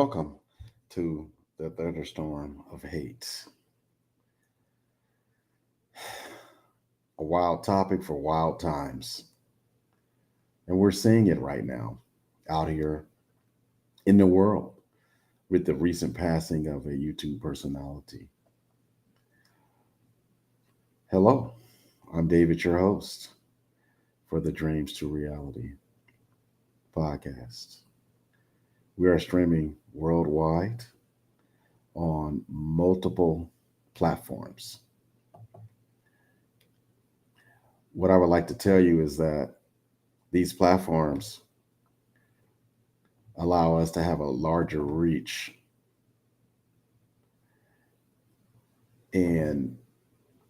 Welcome to the Thunderstorm of Hate. A wild topic for wild times. And we're seeing it right now out here in the world with the recent passing of a YouTube personality. Hello, I'm David, your host for the Dreams to Reality podcast. We are streaming worldwide on multiple platforms. What I would like to tell you is that these platforms allow us to have a larger reach. And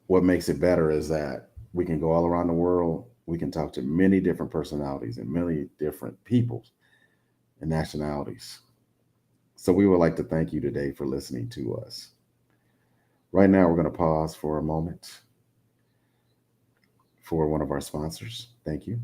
what makes it better is that we can go all around the world. We can talk to many different personalities and many different people and nationalities. So we would like to thank you today for listening to us. Right now, we're going to pause for a moment for one of our sponsors. Thank you.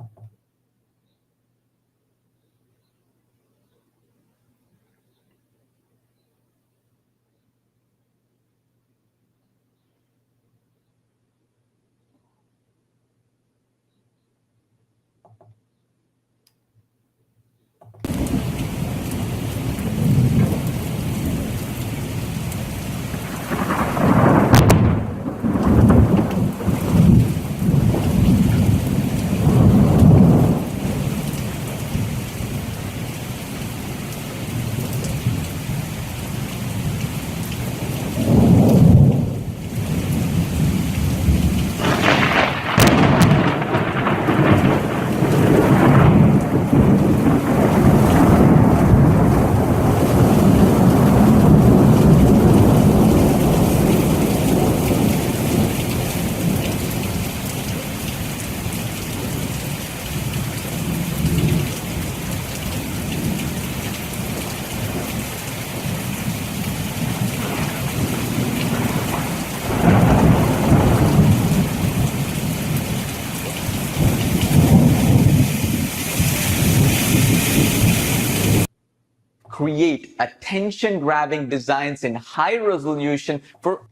Create attention-grabbing designs in high resolution for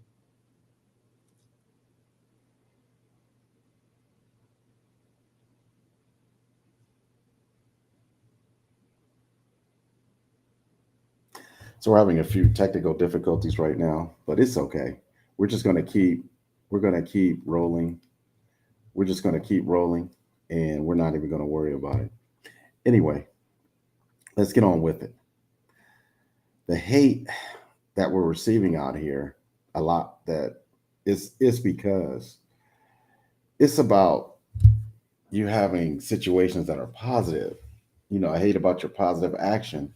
So we're having a few technical difficulties right now, but it's okay. We're just going to keep rolling. We're just going to keep rolling and we're not even going to worry about it. Anyway, let's get on with it. The hate that we're receiving out here a lot that is because it's about you having situations that are positive. I hate about your positive action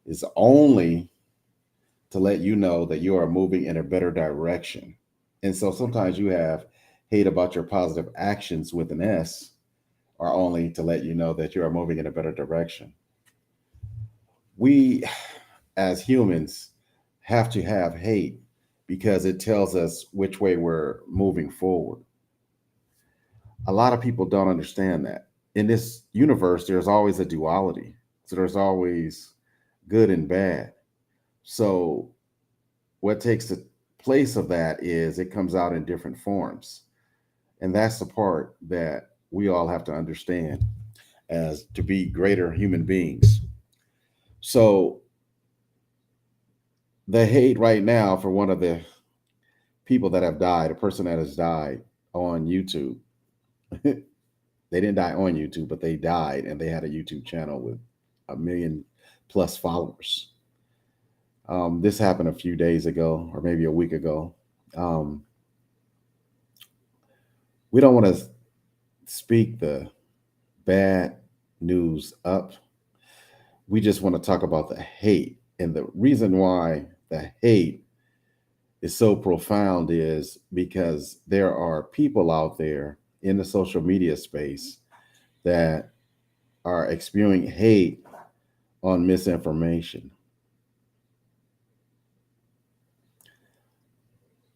is only to let you know that you are moving in a better direction. And so sometimes you have hate about your positive actions with an S are only to let you know that you are moving in a better direction. We, as humans, have to have hate because it tells us which way we're moving forward. A lot of people don't understand that. In this universe, there's always a duality. So there's always good and bad. So what takes the place of that is it comes out in different forms. And that's the part that we all have to understand as to be greater human beings. So the hate right now for one of the people that have died, a person that has died on YouTube, they didn't die on YouTube, but they died and they had a YouTube channel with 1 million plus followers. This happened a few days ago or maybe a week ago. We don't want to speak the bad news up. We just want to talk about the hate. And the reason why the hate is so profound is because there are people out there in the social media space that are spewing hate on misinformation.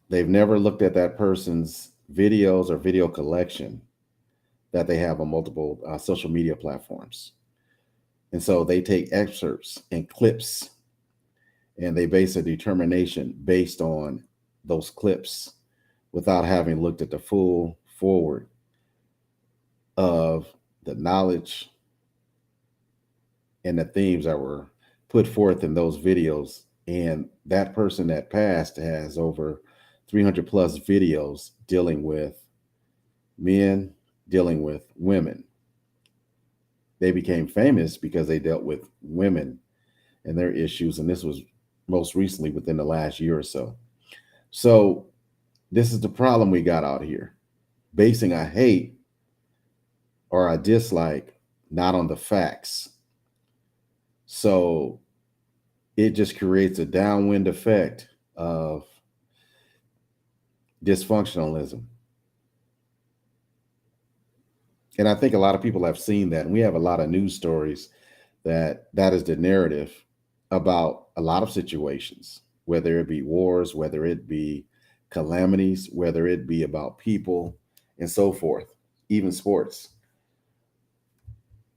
They've never looked at that person's videos or video collection that they have on multiple social media platforms. And so they take excerpts and clips and they base a determination based on those clips without having looked at the full forward of the knowledge and the themes that were put forth in those videos. And that person that passed has over 300 plus videos dealing with men, dealing with women. They became famous because they dealt with women and their issues. And this was most recently within the last year or so. So this is the problem we got out here, basing a hate or a dislike not on the facts. So it just creates a downwind effect of dysfunctionalism. And I think a lot of people have seen that. And we have a lot of news stories that is the narrative about a lot of situations, whether it be wars, whether it be calamities, whether it be about people and so forth, even sports.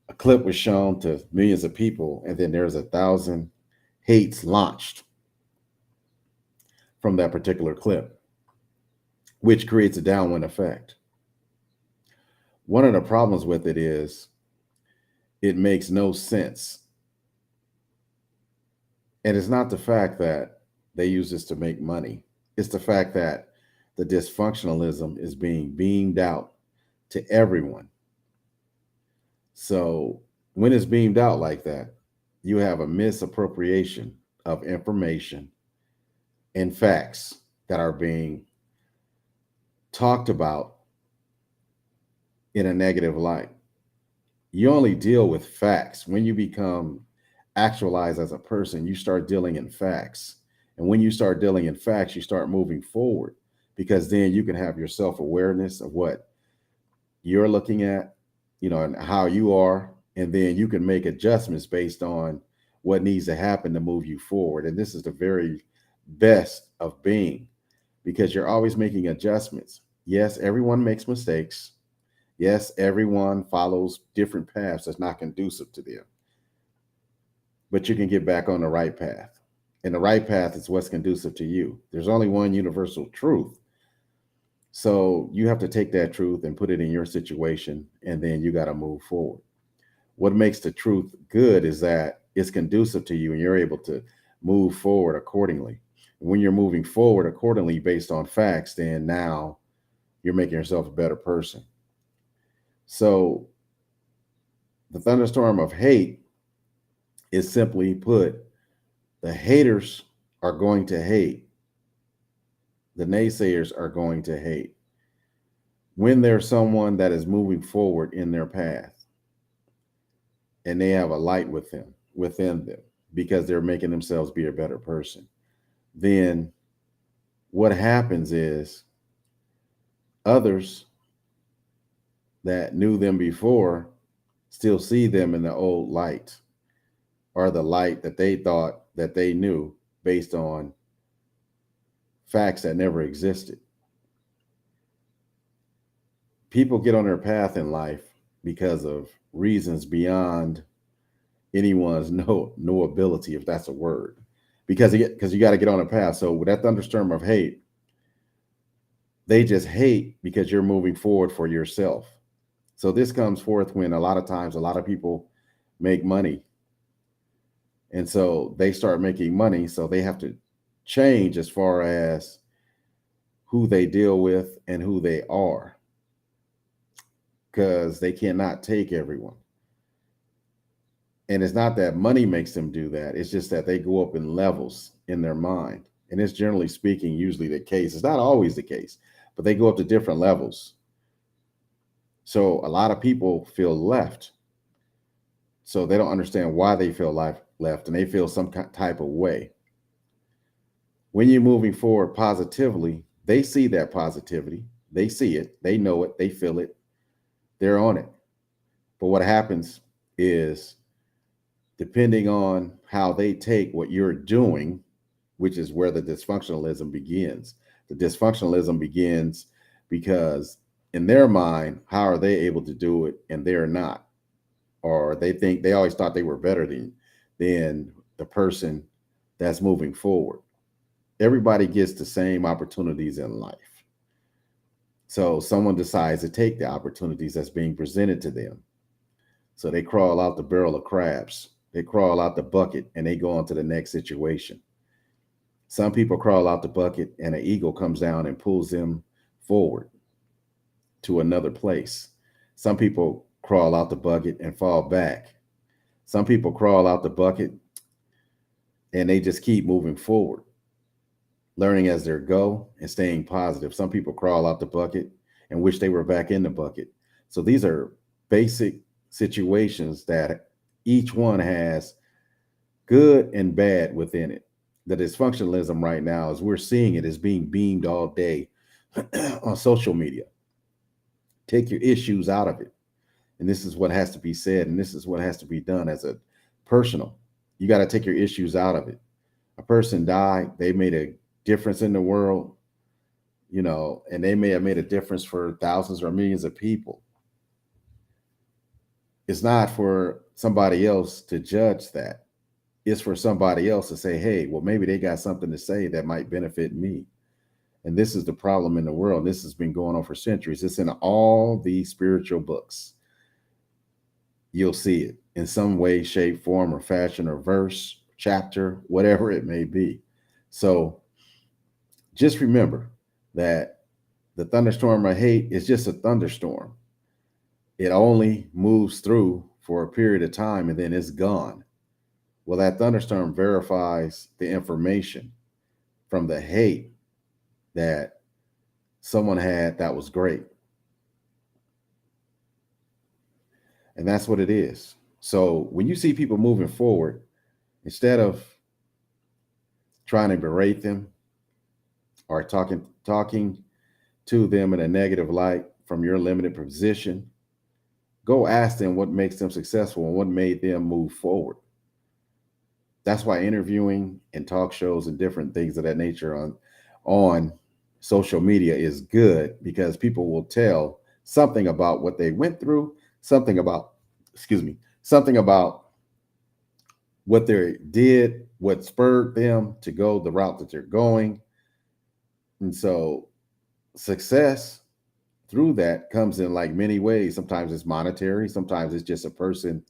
A clip was shown to millions of people, and then there's 1,000 hates launched from that particular clip, which creates a downwind effect. One of the problems with it is it makes no sense. And it's not the fact that they use this to make money. It's the fact that the dysfunctionalism is being beamed out to everyone. So when it's beamed out like that, you have a misappropriation of information and facts that are being talked about in a negative light. You only deal with facts. When you become actualized as a person, you start dealing in facts. And when you start dealing in facts, you start moving forward, because then you can have your self-awareness of what you're looking at, and how you are. And then you can make adjustments based on what needs to happen to move you forward. And this is the very best of being, because you're always making adjustments. Yes, everyone makes mistakes. Yes, everyone follows different paths that's not conducive to them. But you can get back on the right path. And the right path is what's conducive to you. There's only one universal truth. So you have to take that truth and put it in your situation, and then you got to move forward. What makes the truth good is that it's conducive to you and you're able to move forward accordingly. When you're moving forward accordingly based on facts, then now you're making yourself a better person. So the thunderstorm of hate is, simply put, the haters are going to hate. The naysayers are going to hate when there's someone that is moving forward in their path and they have a light within them, because they're making themselves be a better person. Then what happens is others that knew them before still see them in the old light, or the light that they thought that they knew based on facts that never existed. People get on their path in life because of reasons beyond anyone's knowability, if that's a word, because you got to get on a path. So with that thunderstorm of hate, they just hate because you're moving forward for yourself. So this comes forth when a lot of times a lot of people make money, and so they start making money, so they have to change as far as who they deal with and who they are, because they cannot take everyone. And it's not that money makes them do that. It's just that they go up in levels in their mind. And it's, generally speaking, usually the case. It's not always the case, but they go up to different levels. So a lot of people feel left. So they don't understand why they feel left, and they feel some type of way. When you're moving forward positively, they see that positivity. They see it. They know it. They feel it. They're on it. But what happens is, depending on how they take what you're doing, which is where the dysfunctionalism begins. The dysfunctionalism begins because in their mind, how are they able to do it and they're not? Or they think, they always thought they were better than the person that's moving forward. Everybody gets the same opportunities in life. So someone decides to take the opportunities that's being presented to them. So they crawl out the barrel of crabs, they crawl out the bucket, and they go on to the next situation. Some people crawl out the bucket and an eagle comes down and pulls them forward to another place. Some people crawl out the bucket and fall back. Some people crawl out the bucket and they just keep moving forward, learning as they go and staying positive. Some people crawl out the bucket and wish they were back in the bucket. So these are basic situations that each one has good and bad within it. The dysfunctionalism right now, as we're seeing it, is being beamed all day on social media. Take your issues out of it. And this is what has to be said, and this is what has to be done as a personal. You got to take your issues out of it. A person died, they made a difference in the world, and they may have made a difference for thousands or millions of people. It's not for somebody else to judge that. It's for somebody else to say, hey, well, maybe they got something to say that might benefit me. And this is the problem in the world. This has been going on for centuries. It's in all these spiritual books. You'll see it in some way, shape, form, or fashion, or verse, chapter, whatever it may be. So just remember that the thunderstorm of hate is just a thunderstorm. It only moves through for a period of time and then it's gone. Well, that thunderstorm verifies the information from the hate that someone had that was great. And that's what it is. So when you see people moving forward, instead of trying to berate them or talking to them in a negative light from your limited position, go ask them what makes them successful and what made them move forward. That's why interviewing and talk shows and different things of that nature on social media is good, because people will tell something about what they went through, something about what they did, what spurred them to go the route that they're going. And so success through that comes in like many ways. Sometimes it's monetary, sometimes it's just a person,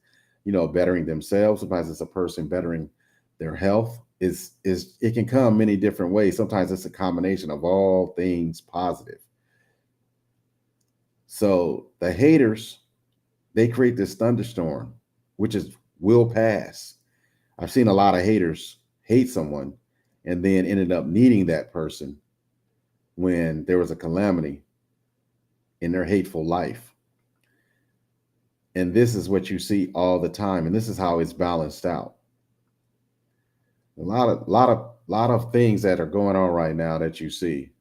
bettering themselves, sometimes it's a person bettering their health. It can come many different ways. Sometimes it's a combination of all things positive. So the haters, they create this thunderstorm, which will pass. I've seen a lot of haters hate someone and then ended up needing that person when there was a calamity in their hateful life. And this is what you see all the time. And this is how it's balanced out. A lot of things that are going on right now that you see.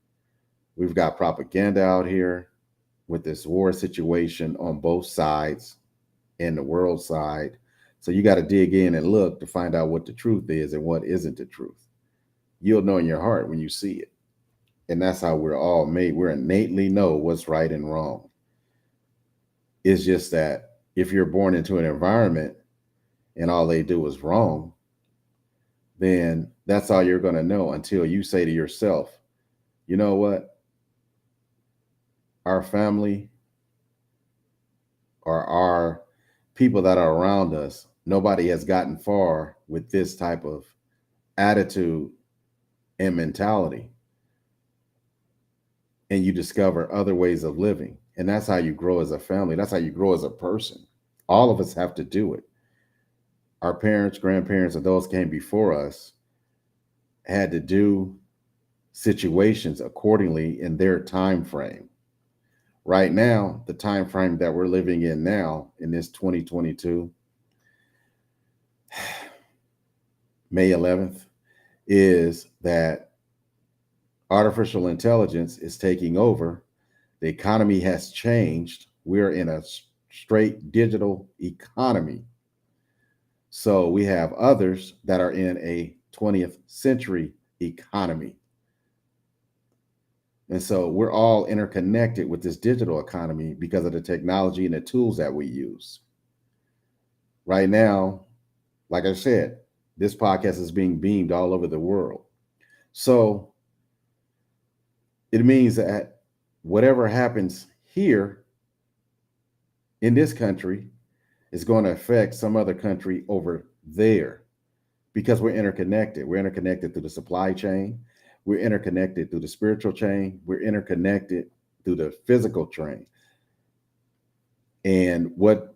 We've got propaganda out here with this war situation on both sides and the world side. So you got to dig in and look to find out what the truth is and what isn't the truth. You'll know in your heart when you see it. And that's how we're all made. We innately know what's right and wrong. It's just that if you're born into an environment and all they do is wrong, then that's all you're going to know until you say to yourself, you know what? Our family or our people that are around us, nobody has gotten far with this type of attitude and mentality. And you discover other ways of living. And that's how you grow as a family. That's how you grow as a person. All of us have to do it. Our parents, grandparents, and those came before us had to do situations accordingly in their time frame. Right now, the time frame that we're living in now, in this 2022, May 11th, is that artificial intelligence is taking over. The economy has changed. We're in a straight digital economy. So we have others that are in a 20th century economy. And so we're all interconnected with this digital economy because of the technology and the tools that we use. Right now, like I said, This podcast is being beamed all over the world. So it means that whatever happens here in this country is going to affect some other country over there because we're interconnected. We're interconnected through the supply chain. We're interconnected through the spiritual chain. We're interconnected through the physical chain. And what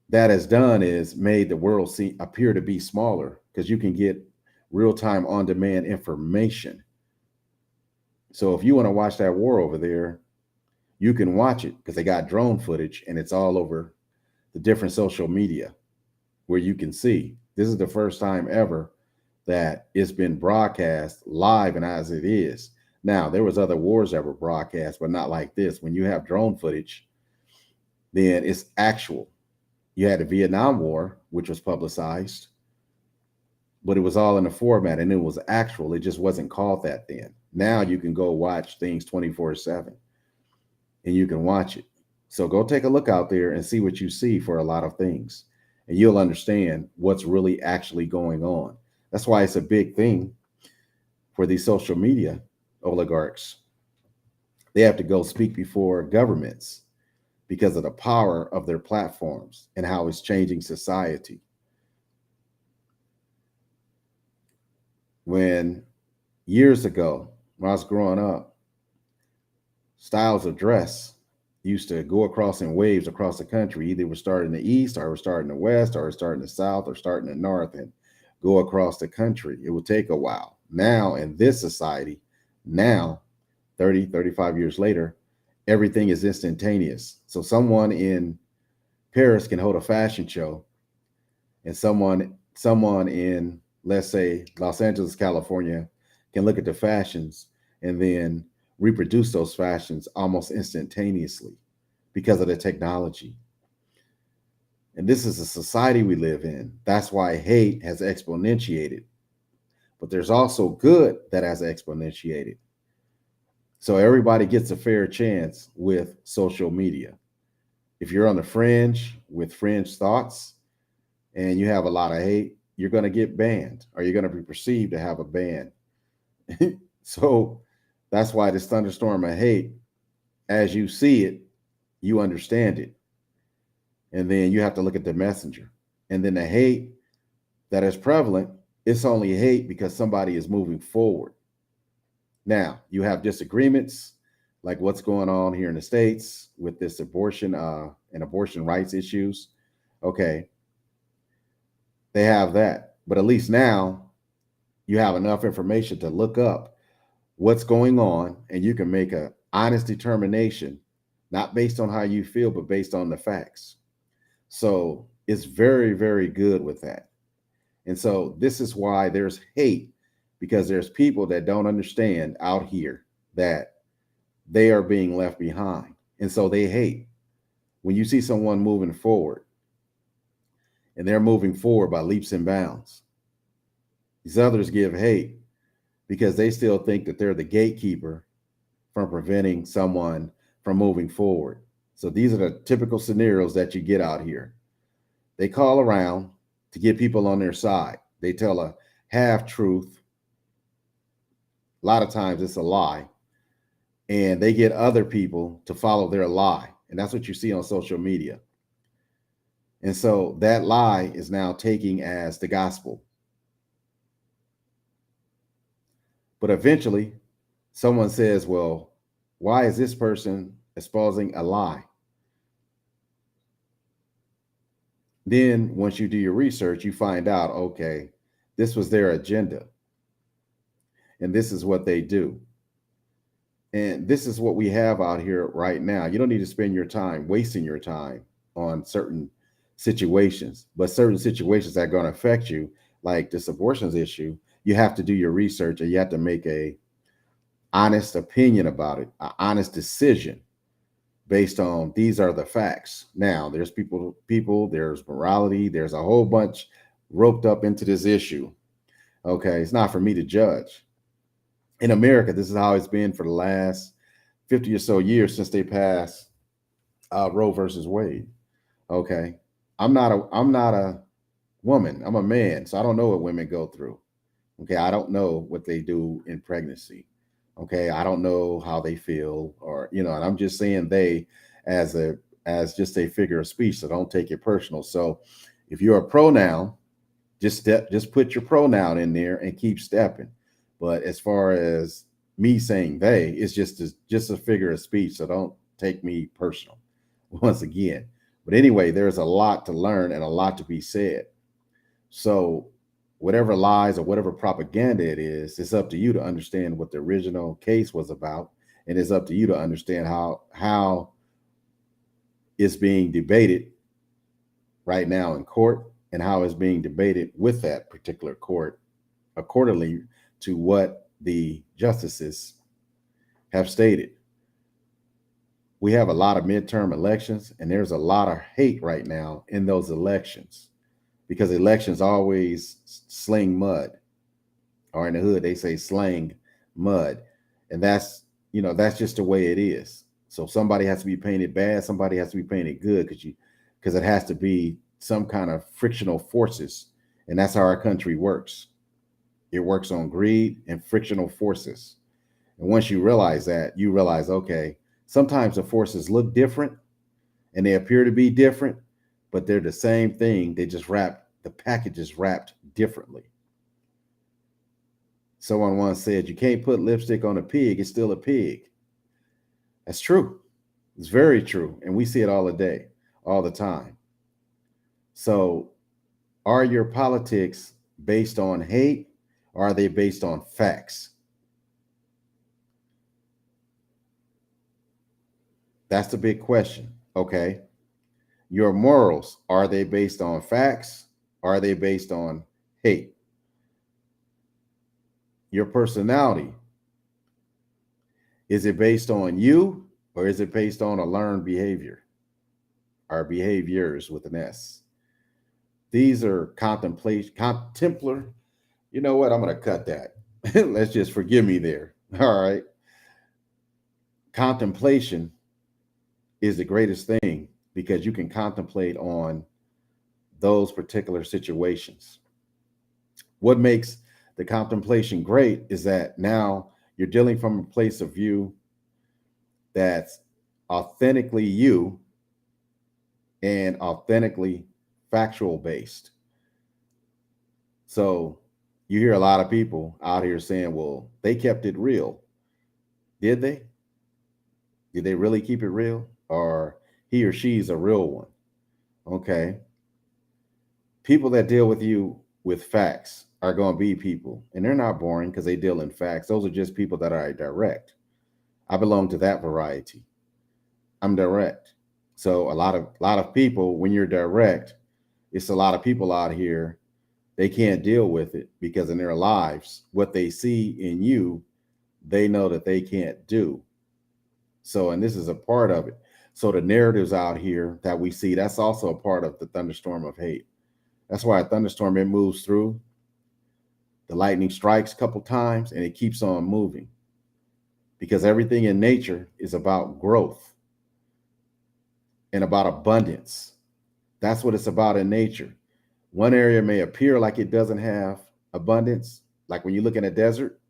that has done is made the world appear to be smaller because you can get real-time on-demand information. So if you want to watch that war over there, you can watch it because they got drone footage and it's all over the different social media where you can see. This is the first time ever that it's been broadcast live and as it is. Now, there was other wars that were broadcast, but not like this. When you have drone footage, then it's actual. You had the Vietnam War, which was publicized, but it was all in the format and it was actual. It just wasn't called that then. Now you can go watch things 24/7 and you can watch it. So go take a look out there and see what you see for a lot of things. And you'll understand what's really actually going on. That's why it's a big thing for these social media oligarchs. They have to go speak before governments because of the power of their platforms and how it's changing society. When years ago, when I was growing up, styles of dress used to go across in waves across the country. Either we're starting in the east, or we're starting in the west, or we're starting in the south, or starting in the north, and go across the country. It would take a while. Now, in this society, now, 30, 35 years later, everything is instantaneous. So someone in Paris can hold a fashion show, and someone in, let's say, Los Angeles, California, can look at the fashions and then reproduce those fashions almost instantaneously because of the technology. And this is a society we live in. That's why hate has exponentiated. But there's also good that has exponentiated. So everybody gets a fair chance with social media. If you're on the fringe with fringe thoughts and you have a lot of hate, you're going to get banned, or you're going to be perceived to have a ban. So that's why this thunderstorm of hate, as you see it, you understand it. And then you have to look at the messenger. And then the hate that is prevalent, it's only hate because somebody is moving forward. Now, you have disagreements, like what's going on here in the States with this abortion and abortion rights issues. Okay, they have that. But at least now you have enough information to look up what's going on, and you can make an honest determination, not based on how you feel, but based on the facts. So it's very, very good with that. And so this is why there's hate, because there's people that don't understand out here that they are being left behind. And so they hate. When you see someone moving forward, and they're moving forward by leaps and bounds, these others give hate because they still think that they're the gatekeeper from preventing someone from moving forward. So these are the typical scenarios that you get out here. They call around to get people on their side. They tell a half truth. A lot of times it's a lie. And they get other people to follow their lie. And that's what you see on social media. And so that lie is now taking as the gospel. But eventually, someone says, well, why is this person espousing a lie? Then once you do your research, you find out, okay, this was their agenda. And this is what they do. And this is what we have out here right now. You don't need to spend your time wasting your time on certain situations, but certain situations that are going to affect you, like this abortions issue, you have to do your research and you have to make a honest opinion about it, an honest decision based on these are the facts. Now, there's people, there's morality, there's a whole bunch roped up into this issue. Okay, it's not for me to judge. In America, this is how it's been for the last 50 or so years since they passed Roe versus Wade. Okay, I'm not a woman. I'm a man, so I don't know what women go through. Okay, I don't know what they do in pregnancy. Okay, I don't know how they feel, or and I'm just saying they as a as just a figure of speech. So don't take it personal. So if you're a pronoun, just put your pronoun in there and keep stepping. But as far as me saying they, it's just a figure of speech. So don't take me personal once again. But anyway, there's a lot to learn and a lot to be said. So whatever lies or whatever propaganda it is, it's up to you to understand what the original case was about. And it's up to you to understand how it's being debated right now in court and how it's being debated with that particular court accordingly to what the justices have stated. We have a lot of midterm elections, and there's a lot of hate right now in those elections because elections always sling mud, or in the hood they say slang mud, and that's just the way it is. So somebody has to be painted bad, somebody has to be painted good because it has to be some kind of frictional forces, and that's how our country works. It works on greed and frictional forces. And once you realize that, you realize, okay, sometimes the forces look different and they appear to be different, but they're the same thing. They just the package is wrapped differently. Someone once said, you can't put lipstick on a pig, it's still a pig. That's true. It's very true. And we see it all the day, all the time. So, are your politics based on hate or are they based on facts? That's the big question. Okay. Your morals, are they based on facts? Or are they based on hate? Your personality, is it based on you or is it based on a learned behavior or behaviors with an S? These are contemplar. You know what? I'm going to cut that. Let's just forgive me there. All right. Contemplation is the greatest thing because you can contemplate on those particular situations. What makes the contemplation great is that now you're dealing from a place of view that's authentically you and authentically factual based. So you hear a lot of people out here saying, well, they kept it real. Did they? Did they really keep it real? Or he or she's a real one? Okay. People that deal with you with facts are going to be people, and they're not boring because they deal in facts. Those are just people that are direct. I belong to that variety. I'm direct. So a lot of people, when you're direct, it's a lot of people out here, they can't deal with it because in their lives, what they see in you, they know that they can't do. So, and this is a part of it. So the narratives out here that we see, that's also a part of the thunderstorm of hate. That's why a thunderstorm, it moves through. The lightning strikes a couple times and it keeps on moving because everything in nature is about growth and about abundance. That's what it's about in nature. One area may appear like it doesn't have abundance. Like when you look in a desert,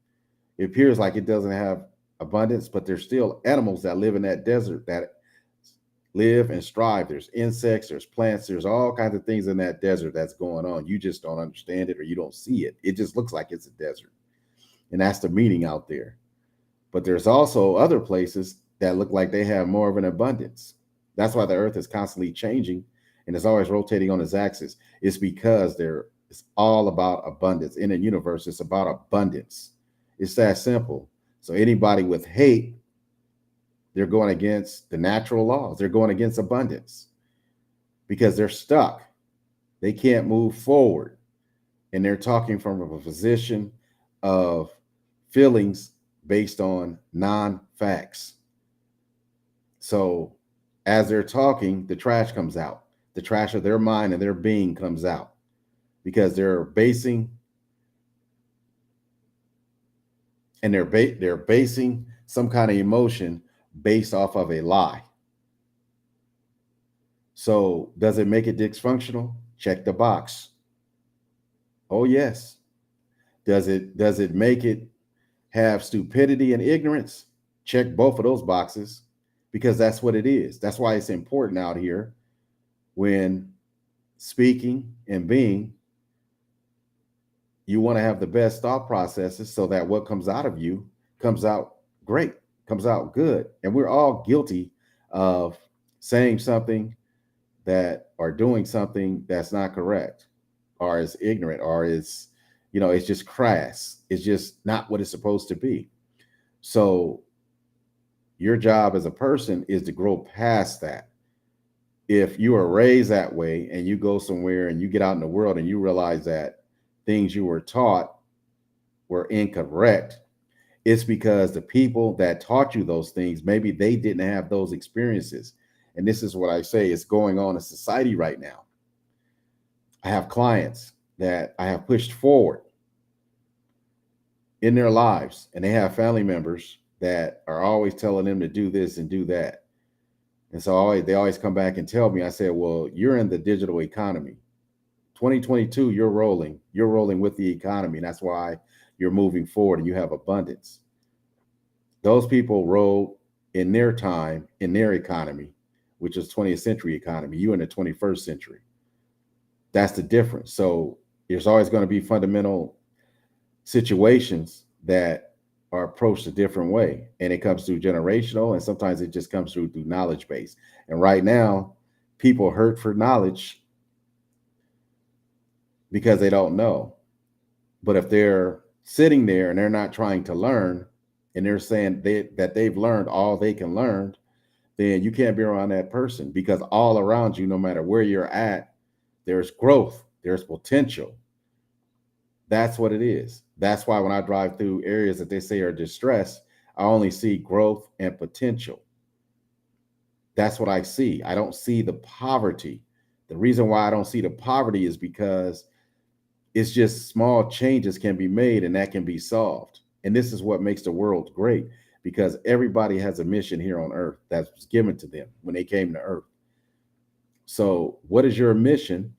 it appears like it doesn't have abundance, but there's still animals that live in that desert that live and strive. There's insects, there's plants, there's all kinds of things in that desert that's going on. You just don't understand it or you don't see it. It just looks like it's a desert. And that's the meaning out there. But there's also other places that look like they have more of an abundance. That's why the earth is constantly changing and it's always rotating on its axis. It's because it's all about abundance. In the universe, it's about abundance. It's that simple. So anybody with hate, they're going against the natural laws. They're going against abundance because they're stuck. They can't move forward. And they're talking from a position of feelings based on non-facts. So as they're talking, the trash comes out. The trash of their mind and their being comes out because they're basing they're basing some kind of emotion based off of a lie. So does it make it dysfunctional? Check the box. Oh yes. Does it make it have stupidity and ignorance? Check both of those boxes because that's what it is. That's why it's important out here when speaking and being, you want to have the best thought processes so that what comes out of you comes out great, comes out good. And we're all guilty of saying something that or doing something that's not correct or is ignorant or is, it's just crass. It's just not what it's supposed to be. So your job as a person is to grow past that. If you are raised that way and you go somewhere and you get out in the world and you realize that things you were taught were incorrect, it's because the people that taught you those things, maybe they didn't have those experiences. And this is what I say is going on in society right now. I have clients that I have pushed forward in their lives, and they have family members that are always telling them to do this and do that. And so they always come back and tell me, I said, well, you're in the digital economy. 2022, you're rolling with the economy. And that's why you're moving forward and you have abundance. Those people rolled in their time, in their economy, which is 20th century economy. You in the 21st century. That's the difference. So there's always going to be fundamental situations that are approached a different way. And it comes through generational, and sometimes it just comes through knowledge base. And right now, people hurt for knowledge because they don't know. But if they're sitting there and they're not trying to learn, and they're saying that they've learned all they can learn, then you can't be around that person, because all around you, no matter where you're at, there's growth, there's potential. That's what it is. That's why when I drive through areas that they say are distressed, I only see growth and potential. That's what I see. I don't see the poverty. The reason why I don't see the poverty is because it's just small changes can be made and that can be solved. And this is what makes the world great, because everybody has a mission here on earth that was given to them when they came to earth. So what is your mission?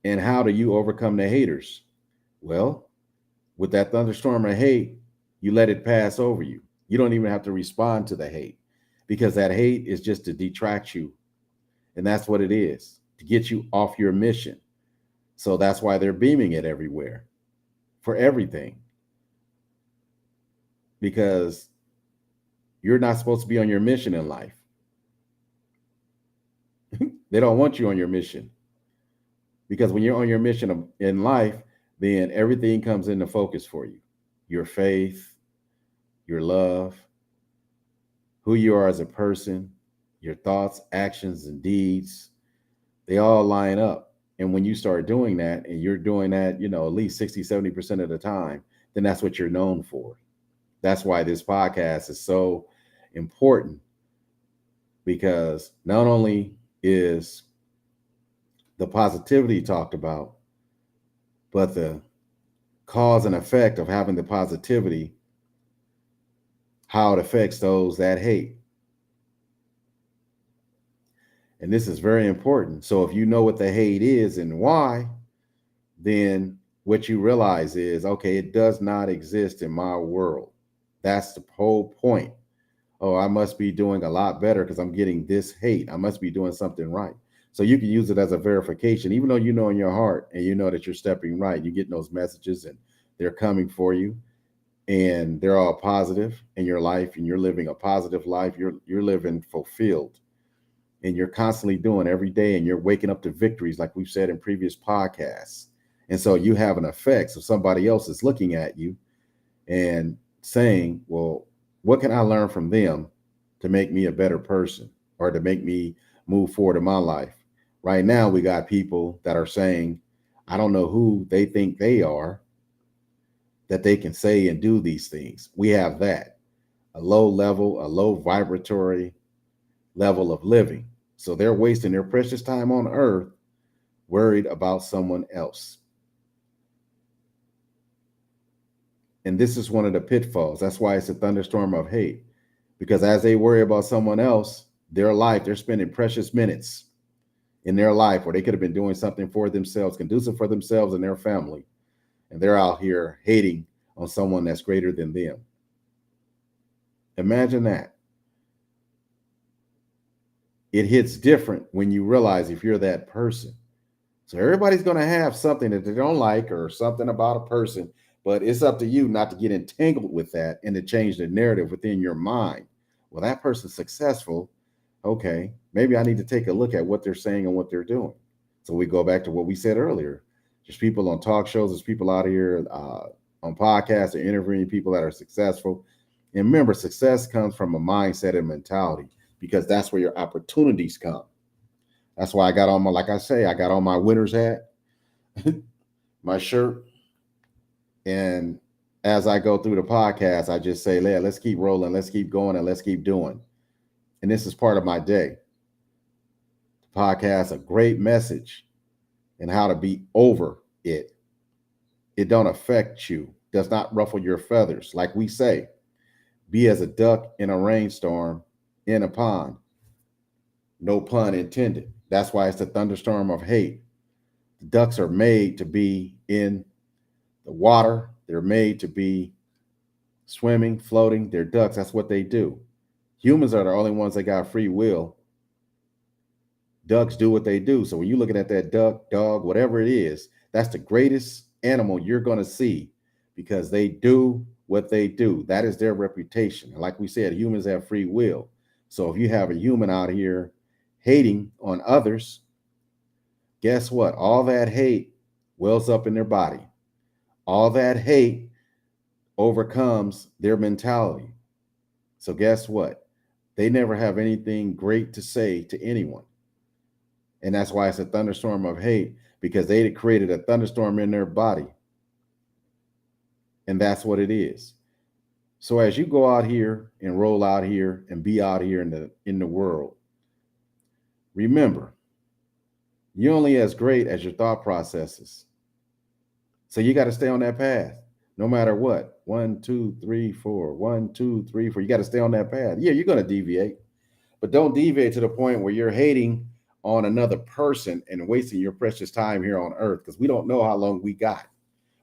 And how do you overcome the haters? Well, with that thunderstorm of hate, you let it pass over you. You don't even have to respond to the hate, because that hate is just to detract you. And that's what it is, to get you off your mission. So that's why they're beaming it everywhere for everything, because you're not supposed to be on your mission in life. They don't want you on your mission, because when you're on your mission in life, then everything comes into focus for you. Your faith, your love, who you are as a person, your thoughts, actions, and deeds, they all line up. And when you start doing that, and you're doing that, at least 60, 70% of the time, then that's what you're known for. That's why this podcast is so important, because not only is the positivity talked about, but the cause and effect of having the positivity, how it affects those that hate. And this is very important. So if you know what the hate is and why, then what you realize is, okay, it does not exist in my world. That's the whole point. Oh, I must be doing a lot better because I'm getting this hate. I must be doing something right. So you can use it as a verification, even though you know in your heart and you know that you're stepping right. You get those messages and they're coming for you, and they're all positive in your life, and you're living a positive life. You're living fulfilled, and you're constantly doing every day, and you're waking up to victories like we've said in previous podcasts. And so you have an effect. So somebody else is looking at you and saying, well, what can I learn from them to make me a better person or to make me move forward in my life? Right now, we got people that are saying, I don't know who they think they are, that they can say and do these things. We have that, a low vibratory level of living. So they're wasting their precious time on earth worried about someone else. And this is one of the pitfalls. That's why it's a thunderstorm of hate, because as they worry about someone else, their life, they're spending precious minutes in their life where they could have been doing something for themselves, conducive for themselves and their family, and they're out here hating on someone that's greater than them. Imagine that. It hits different when you realize if you're that person. So everybody's going to have something that they don't like or something about a person, but it's up to you not to get entangled with that and to change the narrative within your mind. Well, that person's successful. Okay, maybe I need to take a look at what they're saying and what they're doing. So we go back to what we said earlier. There's people on talk shows, there's people out here on podcasts or interviewing people that are successful. And remember, success comes from a mindset and mentality because that's where your opportunities come. That's why I got on my, like I say, I got on my winter's hat, my shirt. And as I go through the podcast, I just say, yeah, let's keep rolling, let's keep going, and let's keep doing. And this is part of my day. The podcast, a great message and how to be over it. It don't affect you, does not ruffle your feathers. Like we say, be as a duck in a rainstorm in a pond. No pun intended. That's why it's the thunderstorm of hate. The ducks are made to be in the water. They're made to be swimming, floating. They're ducks. That's what they do. Humans are the only ones that got free will. Ducks do what they do. So when you're looking at that duck, dog, whatever it is, that's the greatest animal you're going to see because they do what they do. That is their reputation. And like we said, humans have free will. So if you have a human out here hating on others, guess what? All that hate wells up in their body. All that hate overcomes their mentality. So guess what? They never have anything great to say to anyone. And that's why it's a thunderstorm of hate, because they created a thunderstorm in their body. And that's what it is. So as you go out here and roll out here and be out here in the world, remember, you're only as great as your thought processes. So you got to stay on that path, no matter what. 1, 2, 3, 4. 1, 2, 3, 4. You got to stay on that path. Yeah, you're going to deviate, but don't deviate to the point where you're hating on another person and wasting your precious time here on earth, because we don't know how long we got.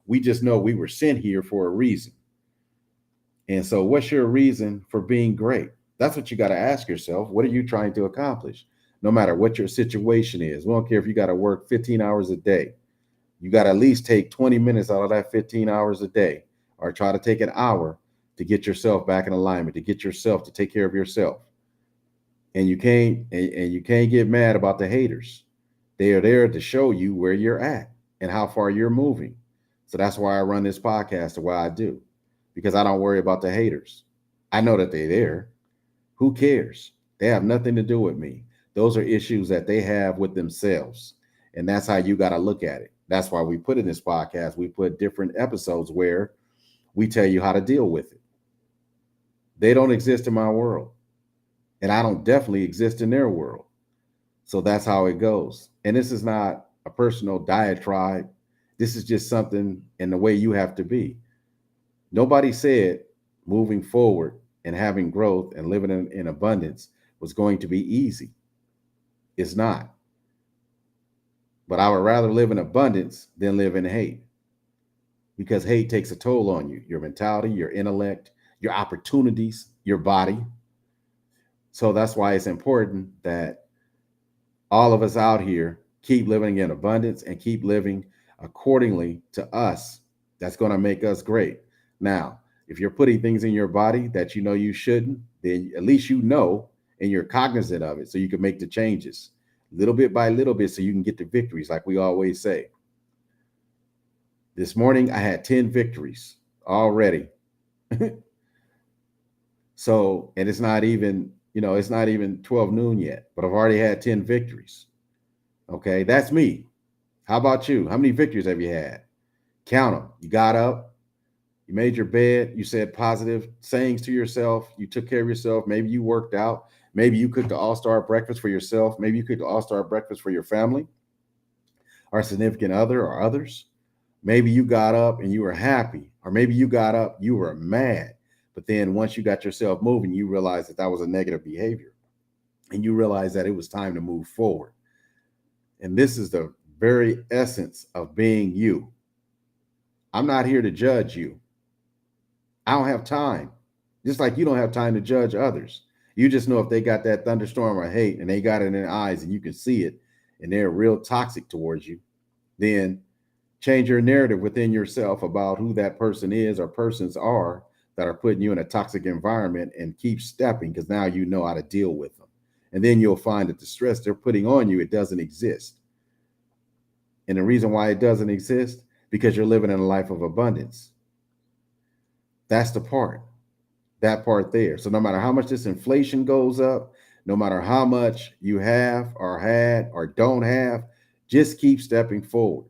We just know we were sent here for a reason. And so what's your reason for being great? That's what you got to ask yourself. What are you trying to accomplish? No matter what your situation is. We don't care if you got to work 15 hours a day. You got to at least take 20 minutes out of that 15 hours a day, or try to take an hour to get yourself back in alignment, to get yourself to take care of yourself. And you can't get mad about the haters. They are there to show you where you're at and how far you're moving. So that's why I run this podcast the way I do, because I don't worry about the haters. I know that they're there. Who cares? They have nothing to do with me. Those are issues that they have with themselves. And that's how you got to look at it. That's why we put in this podcast, we put different episodes where we tell you how to deal with it. They don't exist in my world. And I don't definitely exist in their world. So that's how it goes. And this is not a personal diatribe. This is just something in the way you have to be. Nobody said moving forward and having growth and living in abundance was going to be easy. It's not. But I would rather live in abundance than live in hate, because hate takes a toll on you, your mentality, your intellect, your opportunities, your body. So that's why it's important that all of us out here keep living in abundance and keep living accordingly to us. That's going to make us great. Now, if you're putting things in your body that you know you shouldn't, then at least you know and you're cognizant of it so you can make the changes little bit by little bit so you can get the victories, like we always say. This morning, I had 10 victories already. So, and it's not even 12 noon yet, but I've already had 10 victories. Okay, that's me. How about you? How many victories have you had? Count them. You got up, you made your bed, you said positive sayings to yourself, you took care of yourself. Maybe you worked out. Maybe you cooked the all-star breakfast for yourself. Maybe you cooked the all-star breakfast for your family or significant other or others. Maybe you got up and you were happy, or maybe you got up, you were mad. But then once you got yourself moving, you realized that was a negative behavior, and you realized that it was time to move forward. And this is the very essence of being you. I'm not here to judge you. I don't have time. Just like you don't have time to judge others. You just know if they got that thunderstorm of hate and they got it in their eyes and you can see it and they're real toxic towards you, then change your narrative within yourself about who that person is or persons are that are putting you in a toxic environment, and keep stepping, because now you know how to deal with them. And then you'll find that the stress they're putting on you, it doesn't exist. And the reason why it doesn't exist, because you're living in a life of abundance. That's the part, that part there. So no matter how much this inflation goes up, no matter how much you have or had or don't have, just keep stepping forward.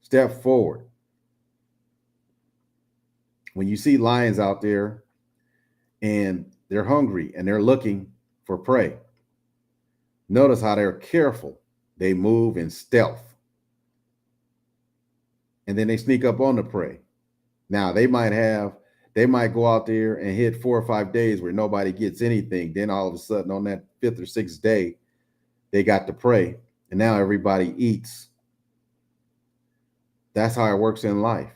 Step forward. When you see lions out there and they're hungry and they're looking for prey, notice how they're careful. They move in stealth. And then they sneak up on the prey. Now they might go out there and hit 4 or 5 days where nobody gets anything. Then all of a sudden on that 5th or 6th day, they got the prey, and now everybody eats. That's how it works in life.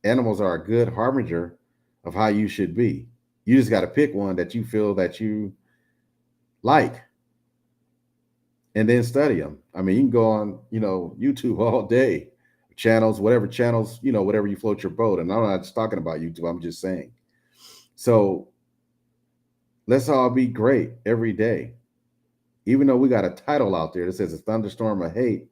Animals are a good harbinger of how you should be. You just got to pick one that you feel that you like and then study them. I mean, you can go on, YouTube all day, channels, whatever you float your boat. And I'm not just talking about YouTube. I'm just saying. So let's all be great every day. Even though we got a title out there that says a thunderstorm of hate,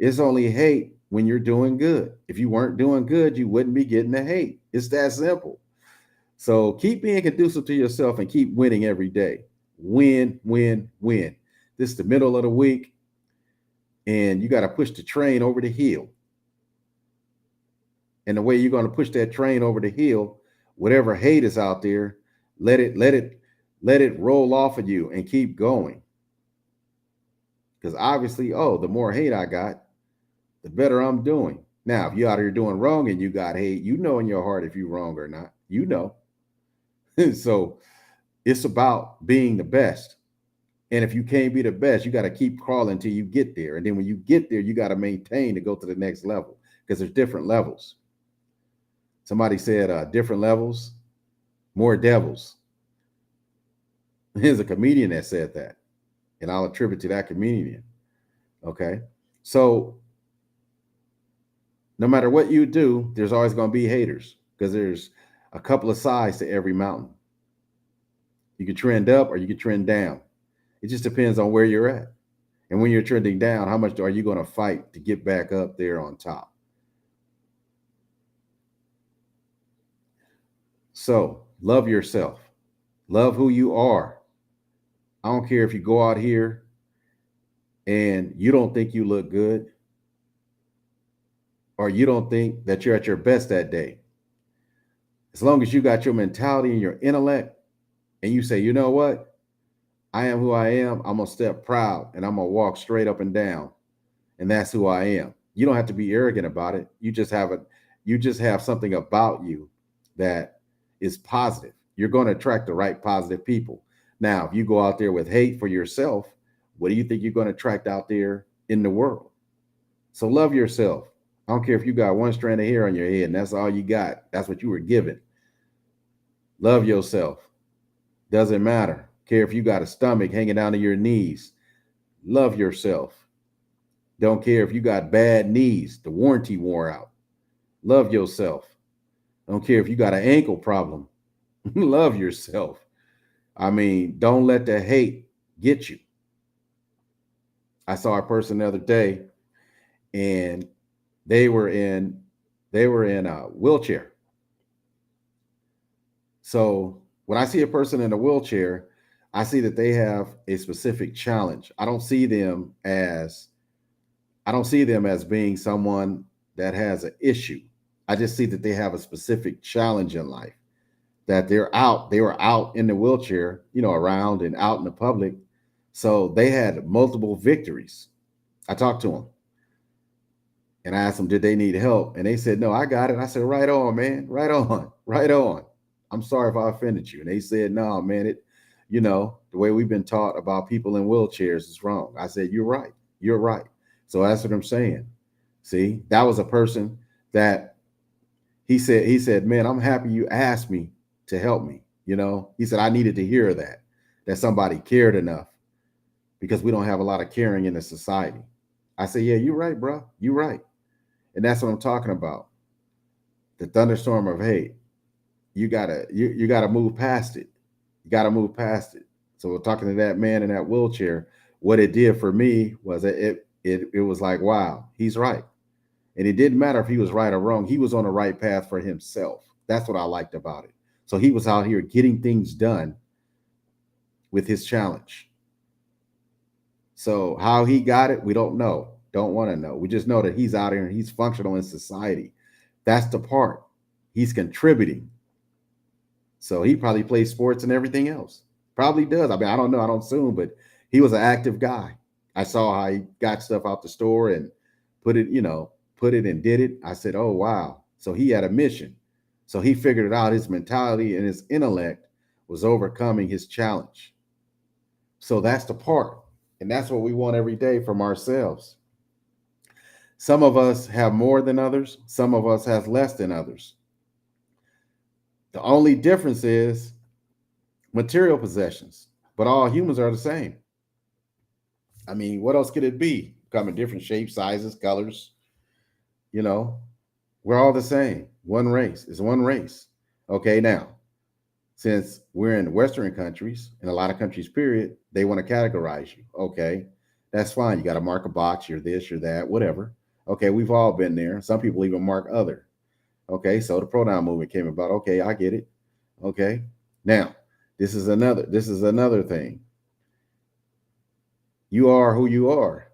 it's only hate when you're doing good. If you weren't doing good, you wouldn't be getting the hate. It's that simple. So keep being conducive to yourself and keep winning every day. Win, win, win. This is the middle of the week, and you got to push the train over the hill. And the way you're going to push that train over the hill, whatever hate is out there, let it roll off of you and keep going. Because obviously, the more hate I got, the better I'm doing. Now, if you're out here doing wrong and you got hate, you know in your heart if you're wrong or not. You know. So it's about being the best. And if you can't be the best, you got to keep crawling till you get there. And then when you get there, you got to maintain to go to the next level, because there's different levels. Somebody said different levels, more devils. There's a comedian that said that, and I'll attribute to that comedian. Okay. So no matter what you do, there's always going to be haters, because there's a couple of sides to every mountain. You can trend up or you can trend down. It just depends on where you're at. And when you're trending down, how much are you going to fight to get back up there on top? So love yourself. Love who you are. I don't care if you go out here and you don't think you look good, or you don't think that you're at your best that day. As long as you got your mentality and your intellect, and you say, you know what? I am who I am. I'm going to step proud, and I'm going to walk straight up and down. And that's who I am. You don't have to be arrogant about it. You just have something about you that is positive. You're going to attract the right positive people. Now, if you go out there with hate for yourself, what do you think you're going to attract out there in the world? So love yourself. I don't care if you got one strand of hair on your head and that's all you got. That's what you were given. Love yourself. Doesn't matter. Care if you got a stomach hanging down to your knees. Love yourself. Don't care if you got bad knees, the warranty wore out. Love yourself. Don't care if you got an ankle problem. Love yourself. I mean, don't let the hate get you. I saw a person the other day, and they were in a wheelchair. So when I see a person in a wheelchair, I see that they have a specific challenge. I don't see them as being someone that has an issue. I just see that they have a specific challenge in life, that they were out in the wheelchair, around and out in the public. So they had multiple victories. I talked to them and I asked them, did they need help? And they said, no, I got it. I said, right on, man. Right on. Right on. I'm sorry if I offended you. And they said, no, man, the way we've been taught about people in wheelchairs is wrong. I said, you're right. You're right. So that's what I'm saying. See, that was a person that he said, man, I'm happy you asked me to help me. He said, I needed to hear that somebody cared enough because we don't have a lot of caring in the society. I said, yeah, you're right, bro. You're right. And that's what I'm talking about. The thunderstorm of hate. You gotta move past it. You gotta move past it. So we're talking to that man in that wheelchair. What it did for me was it was like, wow, he's right. And it didn't matter if he was right or wrong. He was on the right path for himself. That's what I liked about it. So he was out here getting things done with his challenge. So how he got it, we don't know. Don't want to know. We just know that he's out here and he's functional in society. That's the part. He's contributing. So he probably plays sports and everything else. Probably does. I mean, I don't know. I don't assume, but he was an active guy. I saw how he got stuff out the store and put it, put it and did it. I said, oh, wow. So he had a mission. So he figured it out. His mentality and his intellect was overcoming his challenge. So that's the part. And that's what we want every day from ourselves. Some of us have more than others. Some of us have less than others. The only difference is material possessions, but all humans are the same. I mean, what else could it be? Come in different shapes, sizes, colors. You know, we're all the same. One race. It's one race. Okay, now, since we're in Western countries, in a lot of countries, period, they want to categorize you. Okay, that's fine. You got to mark a box. You're this, you're that, whatever. Okay, we've all been there. Some people even mark other. Okay, so the pronoun movement came about. Okay, I get it. Okay, now this is another thing. You are who you are.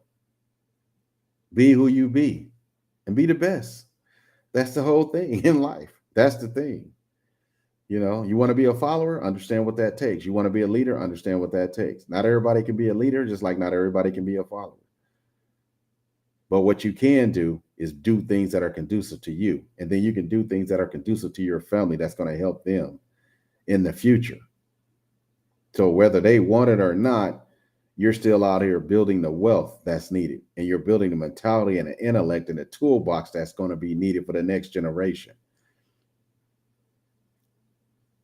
Be who you be, and be the best. That's the whole thing in life. That's the thing. You want to be a follower, understand what that takes. You want to be a leader, understand what that takes. Not everybody can be a leader, just like not everybody can be a follower. But what you can do is do things that are conducive to you. And then you can do things that are conducive to your family that's going to help them in the future. So whether they want it or not, you're still out here building the wealth that's needed. And you're building the mentality and the intellect and the toolbox that's going to be needed for the next generation.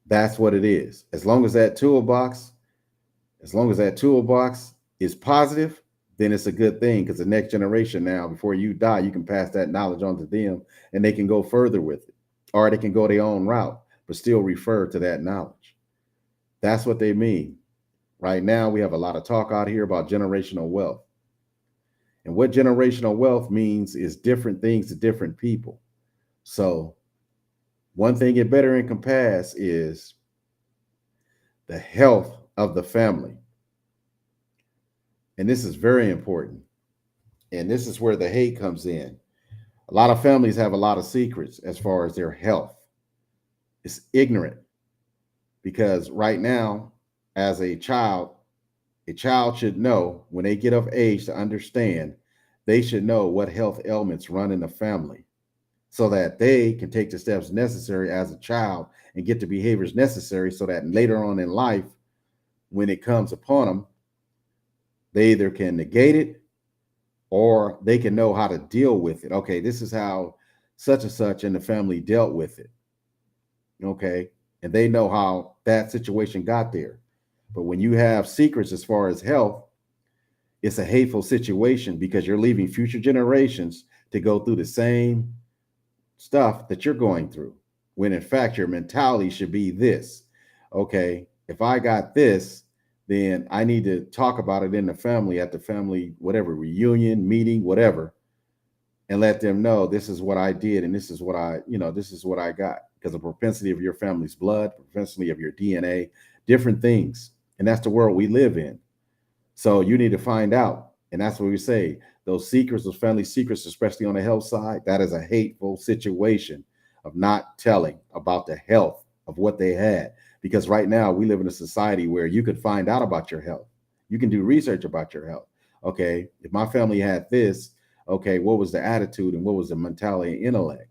That's what it is. As long as that toolbox is positive, then it's a good thing because the next generation now, before you die, you can pass that knowledge on to them and they can go further with it. Or they can go their own route, but still refer to that knowledge. That's what they mean. Right now, we have a lot of talk out here about generational wealth. And what generational wealth means is different things to different people. So one thing it better encompass is the health of the family. And this is very important. And this is where the hate comes in. A lot of families have a lot of secrets as far as their health. It's ignorant because right now, as a child should know when they get of age to understand, they should know what health ailments run in the family so that they can take the steps necessary as a child and get the behaviors necessary so that later on in life, when it comes upon them, they either can negate it or they can know how to deal with it. Okay, this is how such and such in the family dealt with it. Okay, and they know how that situation got there. But when you have secrets as far as health, it's a hateful situation because you're leaving future generations to go through the same stuff that you're going through. When in fact, your mentality should be this. Okay, if I got this, then I need to talk about it in the family at the family, whatever, reunion, meeting, whatever, and let them know this is what I did and this is what I got. Because the propensity of your family's blood, propensity of your DNA, different things. And that's the world we live in. So you need to find out. And that's what we say. Those secrets, those family secrets, especially on the health side, that is a hateful situation of not telling about the health of what they had. Because right now we live in a society where you could find out about your health. You can do research about your health. Okay, if my family had this, okay, what was the attitude and what was the mentality and intellect?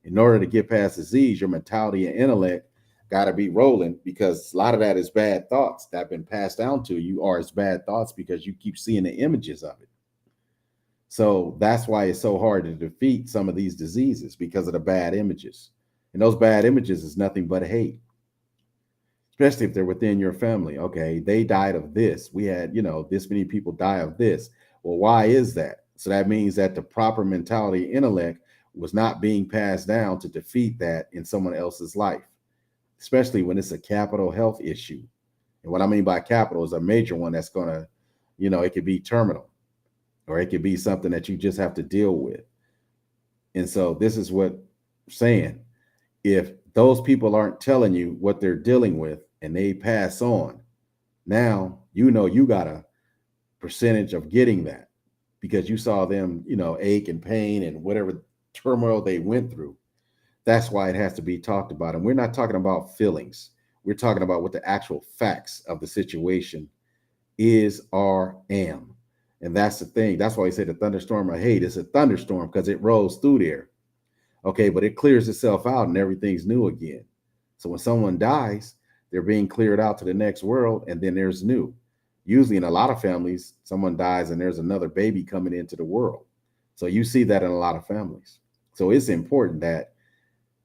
In order to get past disease, your mentality and intellect got to be rolling because a lot of that is bad thoughts that have been passed down to you, or it's bad thoughts because you keep seeing the images of it. So that's why it's so hard to defeat some of these diseases because of the bad images. And those bad images is nothing but hate, especially if they're within your family. Okay, they died of this. We had, this many people die of this. Well, why is that? So that means that the proper mentality, intellect was not being passed down to defeat that in someone else's life, especially when it's a capital health issue. And what I mean by capital is a major one that's going to, it could be terminal or it could be something that you just have to deal with. And so this is what I'm saying. If those people aren't telling you what they're dealing with and they pass on, now you got a percentage of getting that because you saw them, ache and pain and whatever turmoil they went through. That's why it has to be talked about. And we're not talking about feelings. We're talking about what the actual facts of the situation is or am. And that's the thing. That's why we say the thunderstorm of hate is a thunderstorm because it rolls through there. Okay, but it clears itself out and everything's new again. So when someone dies, they're being cleared out to the next world and then there's new. Usually in a lot of families, someone dies and there's another baby coming into the world. So you see that in a lot of families. So it's important that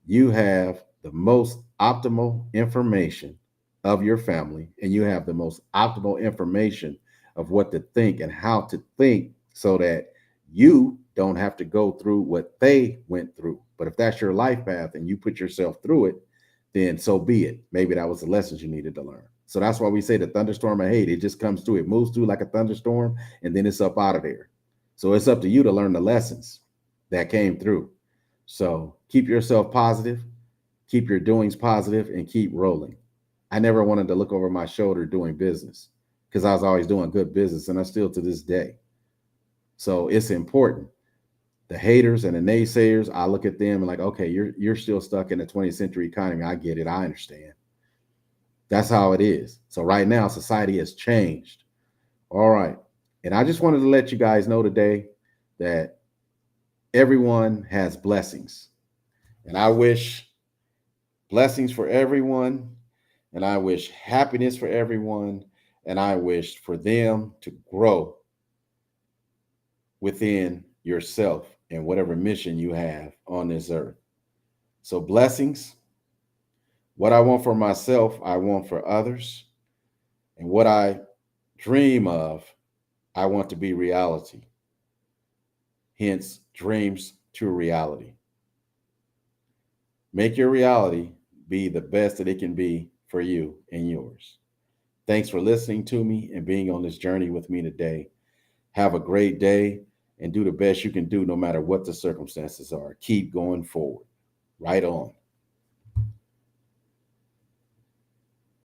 you have the most optimal information of your family and you have the most optimal information of what to think and how to think so that you don't have to go through what they went through. But if that's your life path and you put yourself through it, then so be it. Maybe that was the lessons you needed to learn. So that's why we say the thunderstorm of hate. It just comes through. It moves through like a thunderstorm and then it's up out of there. So it's up to you to learn the lessons that came through. So keep yourself positive, keep your doings positive, and keep rolling. I never wanted to look over my shoulder doing business because I was always doing good business and I still to this day. So it's important. The haters and the naysayers, I look at them and like, okay, you're still stuck in the 20th century economy. I get it. I understand. That's how it is. So right now, society has changed. All right. And I just wanted to let you guys know today that everyone has blessings. And I wish blessings for everyone. And I wish happiness for everyone. And I wish for them to grow within yourself and whatever mission you have on this earth. So, blessings. What I want for myself, I want for others. And what I dream of, I want to be reality. Hence, dreams to reality. Make your reality be the best that it can be for you and yours. Thanks for listening to me and being on this journey with me today. Have a great day and do the best you can do no matter what the circumstances are. Keep going forward. Right on.